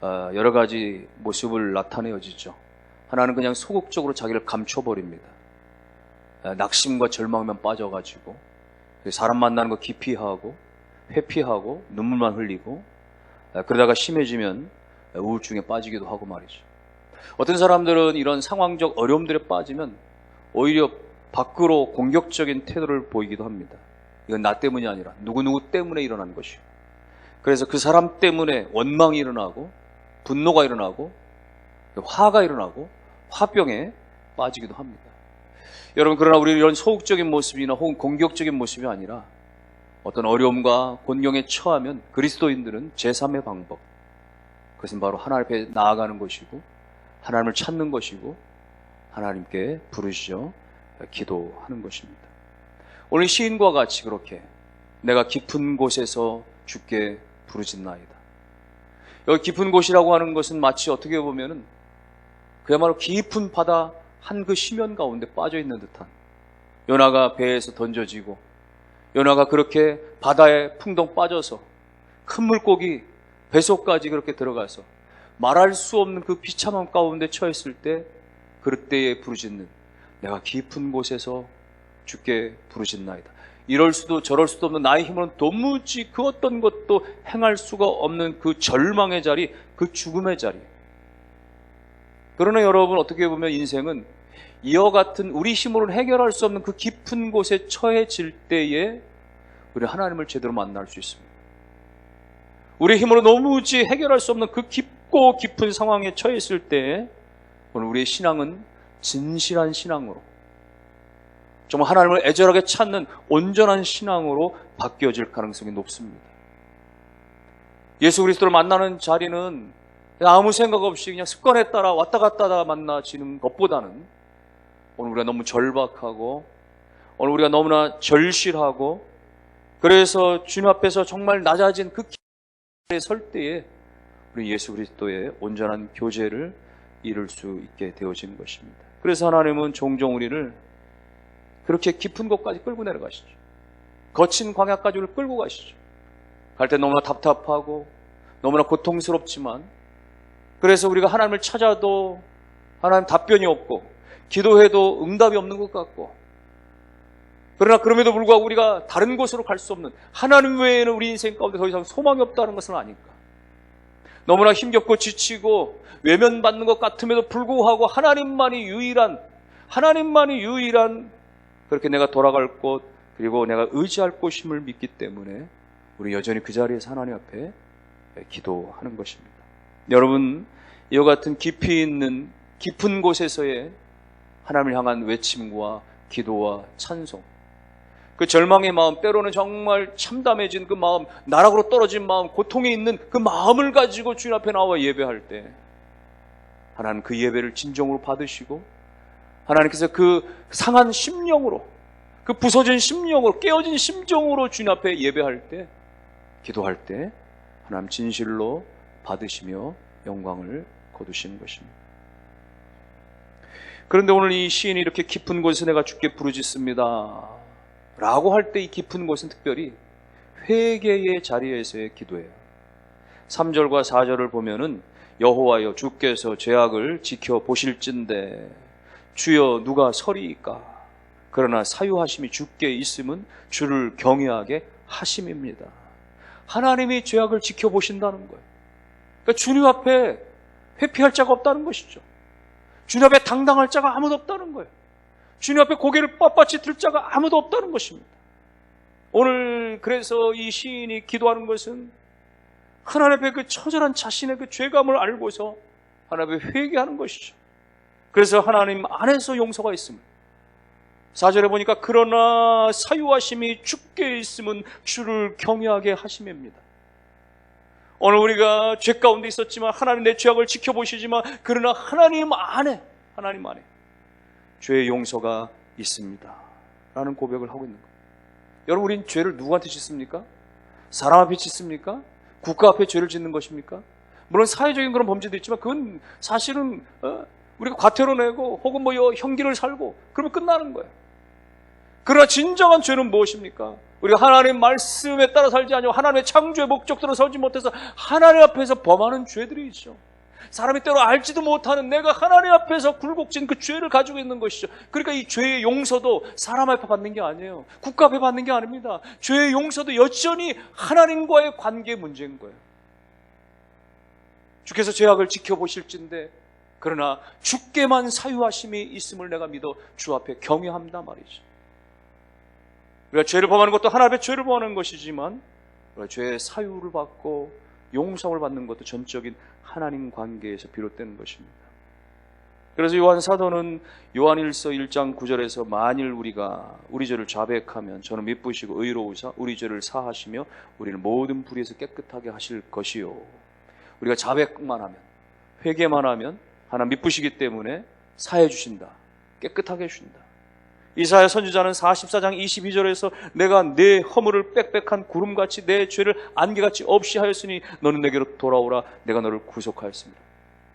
여러 가지 모습을 나타내어지죠. 하나는 그냥 소극적으로 자기를 감춰버립니다. 낙심과 절망만 빠져가지고 사람 만나는 거 기피하고 회피하고 눈물만 흘리고 그러다가 심해지면 우울증에 빠지기도 하고 말이죠. 어떤 사람들은 이런 상황적 어려움들에 빠지면 오히려 밖으로 공격적인 태도를 보이기도 합니다. 이건 나 때문이 아니라 누구누구 때문에 일어난 것이요. 그래서 그 사람 때문에 원망이 일어나고 분노가 일어나고 화가 일어나고 화병에 빠지기도 합니다. 여러분, 그러나 우리 이런 소극적인 모습이나 혹은 공격적인 모습이 아니라 어떤 어려움과 곤경에 처하면 그리스도인들은 제3의 방법, 그것은 바로 하나님 앞에 나아가는 것이고 하나님을 찾는 것이고 하나님께 부르시어 기도하는 것입니다. 오늘 시인과 같이 그렇게 내가 깊은 곳에서 주께 부르짖나이다. 여기 깊은 곳이라고 하는 것은 마치 어떻게 보면은 그야말로 깊은 바다 한 그 심연 가운데 빠져 있는 듯한, 요나가 배에서 던져지고 요나가 그렇게 바다에 풍덩 빠져서 큰 물고기 뱃속까지 그렇게 들어가서 말할 수 없는 그 비참함 가운데 처했을 때 그때에 부르짖는, 내가 깊은 곳에서 주께 부르짖나이다. 이럴 수도 저럴 수도 없는 나의 힘으로는 도무지 그 어떤 것도 행할 수가 없는 그 절망의 자리, 그 죽음의 자리. 그러나 여러분, 어떻게 보면 인생은 이와 같은 우리 힘으로는 해결할 수 없는 그 깊은 곳에 처해질 때에 우리 하나님을 제대로 만날 수 있습니다. 우리 힘으로 도무지 해결할 수 없는 그 깊고 깊은 상황에 처했을 때 오늘 우리의 신앙은 진실한 신앙으로, 정말 하나님을 애절하게 찾는 온전한 신앙으로 바뀌어질 가능성이 높습니다. 예수 그리스도를 만나는 자리는 아무 생각 없이 그냥 습관에 따라 왔다 갔다 만나지는 것보다는 오늘 우리가 너무 절박하고 오늘 우리가 너무나 절실하고 그래서 주님 앞에서 정말 낮아진 그 길에 설 때에 우리 예수 그리스도의 온전한 교제를 이룰 수 있게 되어진 것입니다. 그래서 하나님은 종종 우리를 그렇게 깊은 곳까지 끌고 내려가시죠. 거친 광야까지 우리를 끌고 가시죠. 갈 때 너무나 답답하고 너무나 고통스럽지만, 그래서 우리가 하나님을 찾아도 하나님 답변이 없고 기도해도 응답이 없는 것 같고, 그러나 그럼에도 불구하고 우리가 다른 곳으로 갈 수 없는, 하나님 외에는 우리 인생 가운데 더 이상 소망이 없다는 것은 아닐까. 너무나 힘겹고 지치고 외면받는 것 같음에도 불구하고 하나님만이 유일한 그렇게 내가 돌아갈 곳, 그리고 내가 의지할 곳임을 믿기 때문에 우리 여전히 그 자리에서 하나님 앞에 기도하는 것입니다. 여러분, 이와 같은 깊이 있는 깊은 곳에서의 하나님을 향한 외침과 기도와 찬송, 그 절망의 마음, 때로는 정말 참담해진 그 마음, 나락으로 떨어진 마음, 고통에 있는 그 마음을 가지고 주님 앞에 나와 예배할 때 하나님 그 예배를 진정으로 받으시고 하나님께서 그 상한 심령으로, 그 부서진 심령으로, 깨어진 심정으로 주님 앞에 예배할 때, 기도할 때 하나님 진실로 받으시며 영광을 거두시는 것입니다. 그런데 오늘 이 시인이 이렇게 깊은 곳에서 내가 주께 부르짖습니다 라고 할 때 이 깊은 곳은 특별히 회개의 자리에서의 기도예요. 3절과 4절을 보면은 여호와여 주께서 죄악을 지켜보실진대 주여 누가 서리이까. 그러나 사유하심이 주께 있음은 주를 경외하게 하심입니다. 하나님이 죄악을 지켜보신다는 거예요. 그러니까 주님 앞에 회피할 자가 없다는 것이죠. 주님 앞에 당당할 자가 아무도 없다는 거예요. 주님 앞에 고개를 빳빳이 들 자가 아무도 없다는 것입니다. 오늘 그래서 이 시인이 기도하는 것은 하나님 앞에 그 처절한 자신의 그 죄감을 알고서 하나님 앞에 회개하는 것이죠. 그래서 하나님 안에서 용서가 있습니다. 4절에 보니까 그러나 사유하심이 주께 있음은 주를 경외하게 하심입니다. 오늘 우리가 죄 가운데 있었지만 하나님 내 죄악을 지켜보시지만 그러나 하나님 안에 죄의 용서가 있습니다 라는 고백을 하고 있는 거예요. 여러분, 우린 죄를 누구한테 짓습니까? 사람 앞에 짓습니까? 국가 앞에 죄를 짓는 것입니까? 물론 사회적인 그런 범죄도 있지만 그건 사실은 우리가 과태료 내고 혹은 형기를 살고 그러면 끝나는 거예요. 그러나 진정한 죄는 무엇입니까? 우리가 하나님 말씀에 따라 살지 않고 하나님의 창조의 목적대로 살지 못해서 하나님 앞에서 범하는 죄들이 있죠. 사람이 때로 알지도 못하는 내가 하나님 앞에서 굴곡진 그 죄를 가지고 있는 것이죠. 그러니까 이 죄의 용서도 사람 앞에 받는 게 아니에요. 국가 앞에 받는 게 아닙니다. 죄의 용서도 여전히 하나님과의 관계 문제인 거예요. 주께서 죄악을 지켜보실진데 그러나 주께만 사유하심이 있음을 내가 믿어 주 앞에 경외합니다 말이죠. 우리가 죄를 범하는 것도 하나님의 죄를 범하는 것이지만 죄의 사유를 받고 용서를 받는 것도 전적인 하나님 관계에서 비롯되는 것입니다. 그래서 요한 사도는 요한일서 1장 9절에서 만일 우리가 우리 죄를 자백하면 저는 미쁘시고 의로우사 우리 죄를 사하시며 우리를 모든 불의에서 깨끗하게 하실 것이요. 우리가 자백만 하면 회개만 하면 하나님 미쁘시기 때문에 사해 주신다. 깨끗하게 해주신다. 이사야 선지자는 44장 22절에서 내가 내 허물을 빽빽한 구름같이 내 죄를 안개같이 없이 하였으니 너는 내게로 돌아오라 내가 너를 구속하였습니다.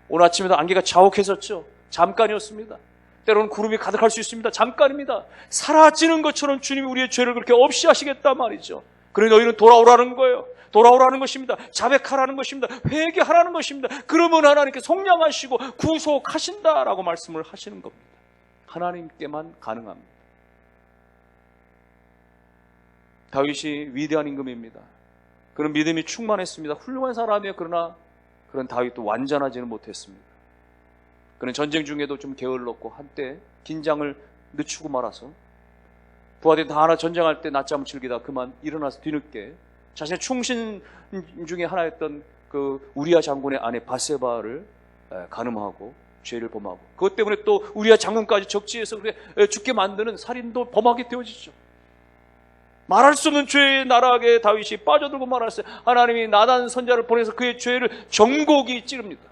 오늘 아침에도 안개가 자욱했었죠. 잠깐이었습니다. 때로는 구름이 가득할 수 있습니다. 잠깐입니다. 사라지는 것처럼 주님이 우리의 죄를 그렇게 없이 하시겠단 말이죠. 그러니 너희는 돌아오라는 거예요. 돌아오라는 것입니다. 자백하라는 것입니다. 회개하라는 것입니다. 그러면 하나님께 속량하시고 구속하신다라고 말씀을 하시는 겁니다. 하나님께만 가능합니다. 다윗이 위대한 임금입니다. 그런 믿음이 충만했습니다. 훌륭한 사람이에요. 그러나 그런 다윗도 완전하지는 못했습니다. 그는 전쟁 중에도 좀 게을렀고 한때 긴장을 늦추고 말아서 부하들이 다 하나 전쟁할 때 낮잠을 즐기다 그만 일어나서 뒤늦게 자신의 충신 중에 하나였던 그 우리야 장군의 아내 바세바를 간음하고 죄를 범하고 그것 때문에 또 우리야 장군까지 적지해서 죽게 만드는 살인도 범하게 되어지죠. 말할 수 없는 죄의 나락에 다윗이 빠져들고 말았어요. 하나님이 나단 선자를 보내서 그의 죄를 정곡이 찌릅니다.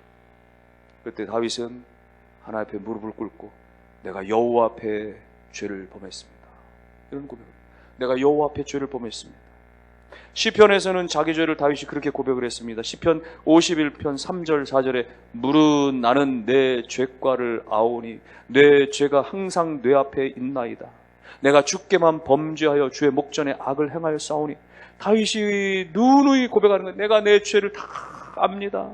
그때 다윗은 하나님 앞에 무릎을 꿇고 내가 여호와 앞에 죄를 범했습니다. 이런 고백을. 내가 여호와 앞에 죄를 범했습니다. 시편에서는 자기 죄를 다윗이 그렇게 고백을 했습니다. 시편 51편 3절 4절에 물은 나는 내 죄과를 아오니 내 죄가 항상 뇌 앞에 있나이다. 내가 주께만 범죄하여 주의 목전에 악을 행하여 싸우니 다윗이 누누이 고백하는 거예요. 내가 내 죄를 다 압니다.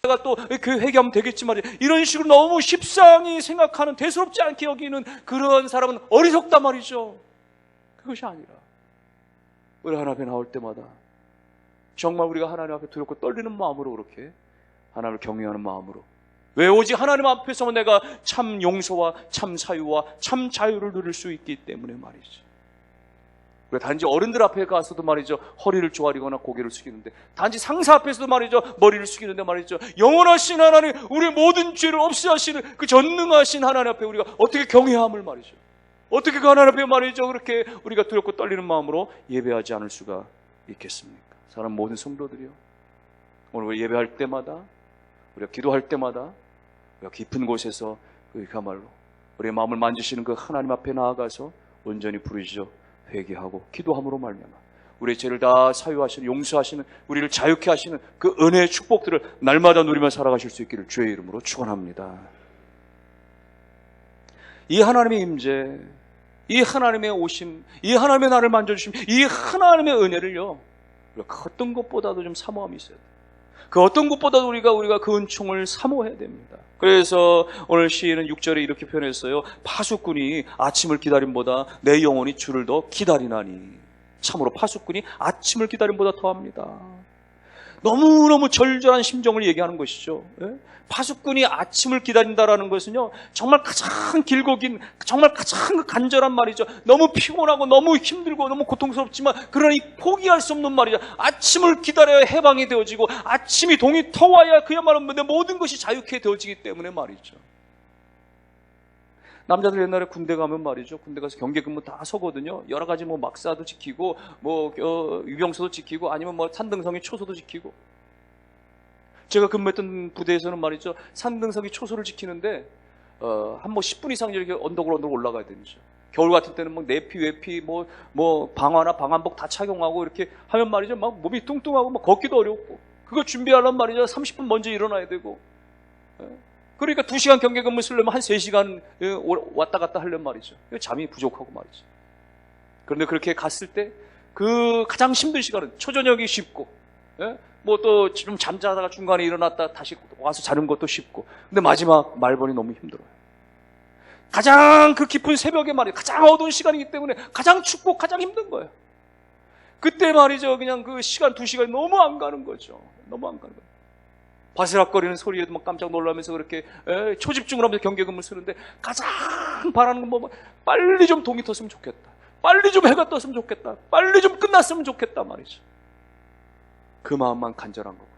이따가 또 교회 회개하면 되겠지 말이야. 이런 식으로 너무 십상히 생각하는, 대수롭지 않게 여기는 그런 사람은 어리석단 말이죠. 그것이 아니라 우리 하나님 앞에 나올 때마다 정말 우리가 하나님 앞에 두렵고 떨리는 마음으로, 그렇게 하나님을 경외하는 마음으로, 왜 오직 하나님 앞에서만 내가 참 용서와 참 사유와 참 자유를 누릴 수 있기 때문에 말이죠. 우리가 단지 어른들 앞에 가서도 말이죠, 허리를 조아리거나 고개를 숙이는데, 단지 상사 앞에서도 말이죠, 머리를 숙이는데 말이죠, 영원하신 하나님, 우리의 모든 죄를 없애하시는 그 전능하신 하나님 앞에 우리가 어떻게 경외함을 말이죠, 어떻게 그 하나님 앞에 말이죠, 그렇게 우리가 두렵고 떨리는 마음으로 예배하지 않을 수가 있겠습니까? 사람 모든 성도들이요, 오늘 우리 예배할 때마다, 우리가 기도할 때마다 우리가 깊은 곳에서 그야말로 우리의 마음을 만지시는 그 하나님 앞에 나아가서 온전히 부르짖어 회개하고 기도함으로 말미암아 우리의 죄를 다 사유하시는, 용서하시는, 우리를 자유케 하시는 그 은혜의 축복들을 날마다 누리며 살아가실 수 있기를 주의 이름으로 축원합니다. 이 하나님의 임재, 이 하나님의 오심, 이 하나님의 나를 만져주심, 이 하나님의 은혜를요, 우리가 그 어떤 것보다도 좀 사모함이 있어야 돼요. 그 어떤 것보다도 우리가 그 은총을 사모해야 됩니다. 그래서 오늘 시인은 6절에 이렇게 표현했어요. 파수꾼이 아침을 기다림보다 내 영혼이 주를 더 기다리나니. 참으로 파수꾼이 아침을 기다림보다 더합니다. 너무너무 절절한 심정을 얘기하는 것이죠. 예? 파수꾼이 아침을 기다린다라는 것은요, 정말 가장 길고 긴, 정말 가장 간절한 말이죠. 너무 피곤하고 너무 힘들고 너무 고통스럽지만 그러니 포기할 수 없는 말이죠. 아침을 기다려야 해방이 되어지고, 아침이 동이 터와야 그야말로 내 모든 것이 자유케 되어지기 때문에 말이죠. 남자들 옛날에 군대 가면 말이죠, 군대 가서 경계 근무 다 서거든요. 여러 가지 뭐 막사도 지키고, 유병소도 지키고, 아니면 뭐 산등성이 초소도 지키고. 제가 근무했던 부대에서는 말이죠, 산등성이 초소를 지키는데 한 10분 이상 이렇게 언덕으로 올라가야 되죠. 겨울 같은 때는 뭐 내피, 외피, 방화나 방한복 다 착용하고 이렇게 하면 말이죠, 막 몸이 뚱뚱하고 막 걷기도 어렵고, 그거 준비하려면 말이죠, 30분 먼저 일어나야 되고. 그러니까 2시간 경계 근무 쓰려면 한 3시간 왔다 갔다 하려면 말이죠, 잠이 부족하고 말이죠. 그런데 그렇게 갔을 때 그 가장 힘든 시간은 초저녁이 쉽고, 또 좀 잠자다가 중간에 일어났다 다시 와서 자는 것도 쉽고, 근데 마지막 말번이 너무 힘들어요. 가장 그 깊은 새벽에 말이에요, 가장 어두운 시간이기 때문에 가장 춥고 가장 힘든 거예요. 그때 말이죠, 그냥 그 시간 2시간이 너무 안 가는 거죠. 너무 안 가는 거예요. 바스락거리는 소리에도 막 깜짝 놀라면서 그렇게 초집중을 하면서 경계 근무를 쓰는데, 가장 바라는 건 빨리 좀 동이 텄으면 좋겠다, 빨리 좀 해가 떴으면 좋겠다, 빨리 좀 끝났으면 좋겠다 말이죠. 그 마음만 간절한 거거든요.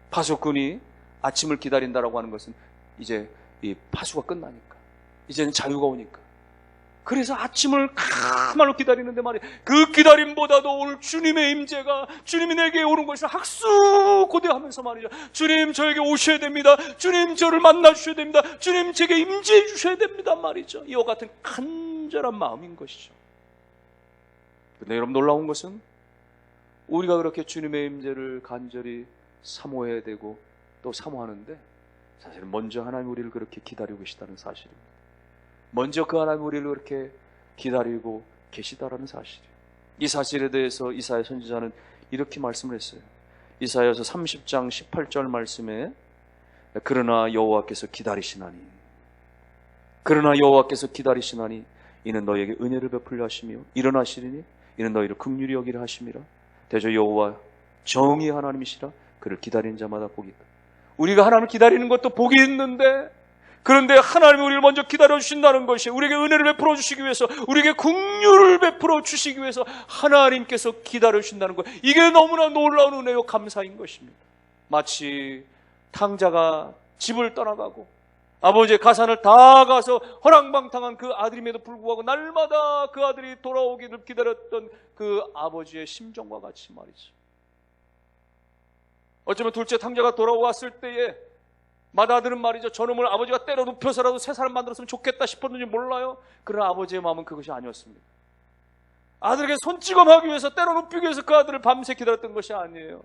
파수꾼이 아침을 기다린다라고 하는 것은 이제 이 파수가 끝나니까, 이제는 자유가 오니까, 그래서 아침을 가만히 기다리는데 말이에요, 그 기다림보다도 오늘 주님의 임재가, 주님이 내게 오는 것을 학수고대하면서 말이죠, 주님 저에게 오셔야 됩니다, 주님 저를 만나 주셔야 됩니다, 주님 제게 임재해 주셔야 됩니다 말이죠. 이와 같은 간절한 마음인 것이죠. 근데 여러분, 놀라운 것은 우리가 그렇게 주님의 임재를 간절히 사모해야 되고 또 사모하는데, 사실은 먼저 하나님 우리를 그렇게 기다리고 계시다는 사실입니다. 먼저 그 하나님 우리를 그렇게 기다리고 계시다라는 사실이에요. 이 사실에 대해서 이사야 선지자는 이렇게 말씀을 했어요. 이사야서 30장 18절 말씀에, 그러나 여호와께서 기다리시나니, 그러나 여호와께서 기다리시나니 이는 너희에게 은혜를 베풀려 하시며 일어나시리니 이는 너희를 긍휼히 여기려 하심이라. 대저 여호와 정의의 하나님이시라. 그를 기다리는 자마다 복이 있다. 우리가 하나님을 기다리는 것도 복이 있는데, 그런데 하나님이 우리를 먼저 기다려 주신다는 것이, 우리에게 은혜를 베풀어 주시기 위해서, 우리에게 긍휼을 베풀어 주시기 위해서 하나님께서 기다려 주신다는 것, 이게 너무나 놀라운 은혜요 감사인 것입니다. 마치 탕자가 집을 떠나가고 아버지의 가산을 다 가서 허랑방탕한 그 아들임에도 불구하고 날마다 그 아들이 돌아오기를 기다렸던 그 아버지의 심정과 같이 말이죠. 어쩌면 둘째 탕자가 돌아왔을 때에 맏아들은 말이죠, 저놈을 아버지가 때려 눕혀서라도 새 사람 만들었으면 좋겠다 싶었는지 몰라요. 그러나 아버지의 마음은 그것이 아니었습니다. 아들에게 손찌검하기 위해서, 때려 눕히기 위해서 그 아들을 밤새 기다렸던 것이 아니에요.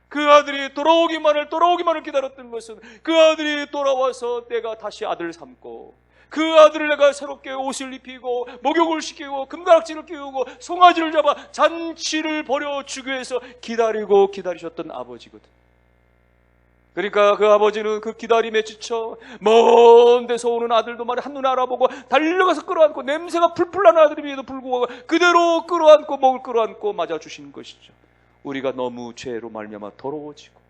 그 아들이 돌아오기만을 기다렸던 것은, 그 아들이 돌아와서 내가 다시 아들을 삼고, 그 아들을 내가 새롭게 옷을 입히고 목욕을 시키고 금가락지를 끼우고 송아지를 잡아 잔치를 벌여주기 위해서 기다리셨던 아버지거든. 그러니까 그 아버지는 그 기다림에 지쳐 먼 데서 오는 아들도 말이야 한눈에 알아보고 달려가서 끌어안고 냄새가 풀풀 나는 아들임에도 불구하고 그대로 끌어안고 목을 끌어안고 맞아주시는 것이죠. 우리가 너무 죄로 말미암아 더러워지고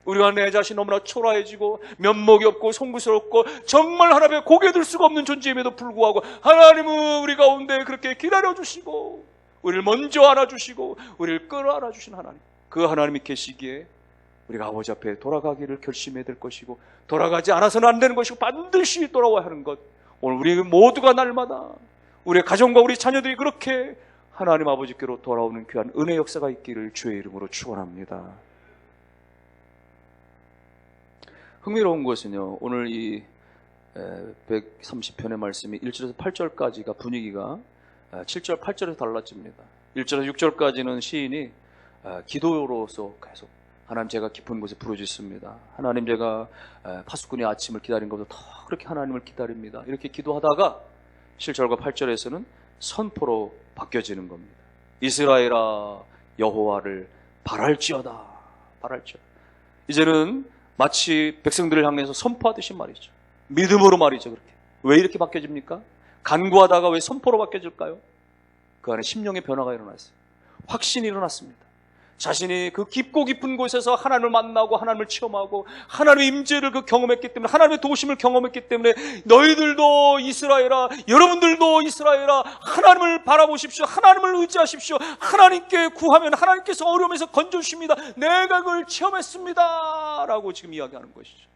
우리가 내 자신 너무나 초라해지고 면목이 없고 송구스럽고 정말 하나님의 고개 들 수가 없는 존재임에도 불구하고 하나님은 우리 가운데 그렇게 기다려주시고 우리를 먼저 안아주시고 우리를 끌어안아주신 하나님, 그 하나님이 계시기에 우리가 아버지 앞에 돌아가기를 결심해야 될 것이고 돌아가지 않아서는 안 되는 것이고 반드시 돌아와야 하는 것, 오늘 우리 모두가 날마다 우리의 가정과 우리 자녀들이 그렇게 하나님 아버지께로 돌아오는 귀한 은혜 역사가 있기를 주의 이름으로 축원합니다. 흥미로운 것은요, 오늘 이 130편의 말씀이 1절에서 8절까지가 분위기가 7절, 8절에서 달라집니다. 1절에서 6절까지는 시인이 기도로서 계속 하나님 제가 깊은 곳에 부르짖습니다. 하나님 제가 파수꾼의 아침을 기다린 것보다 더 그렇게 하나님을 기다립니다. 이렇게 기도하다가 7절과 8절에서는 선포로 바뀌어지는 겁니다. 이스라엘아 여호와를 바랄지어다. 바랄지어다. 이제는 마치 백성들을 향해서 선포하듯이 말이죠. 믿음으로 말이죠. 그렇게. 왜 이렇게 바뀌어집니까? 간구하다가 왜 선포로 바뀌어질까요? 그 안에 심령의 변화가 일어났어요. 확신이 일어났습니다. 자신이 그 깊고 깊은 곳에서 하나님을 만나고 하나님을 체험하고 하나님의 임재를 경험했기 때문에, 하나님의 도심을 경험했기 때문에 내들도 이스라엘아, 여러분들도 이스라엘아, 하나님을 바라보십시오. 하나님을 의지하십시오. 하나님께 구하면 하나님께서 어려움에서 건져주십니다. 내가 그걸 체험했습니다 라고 지금 이야기하는 것이죠.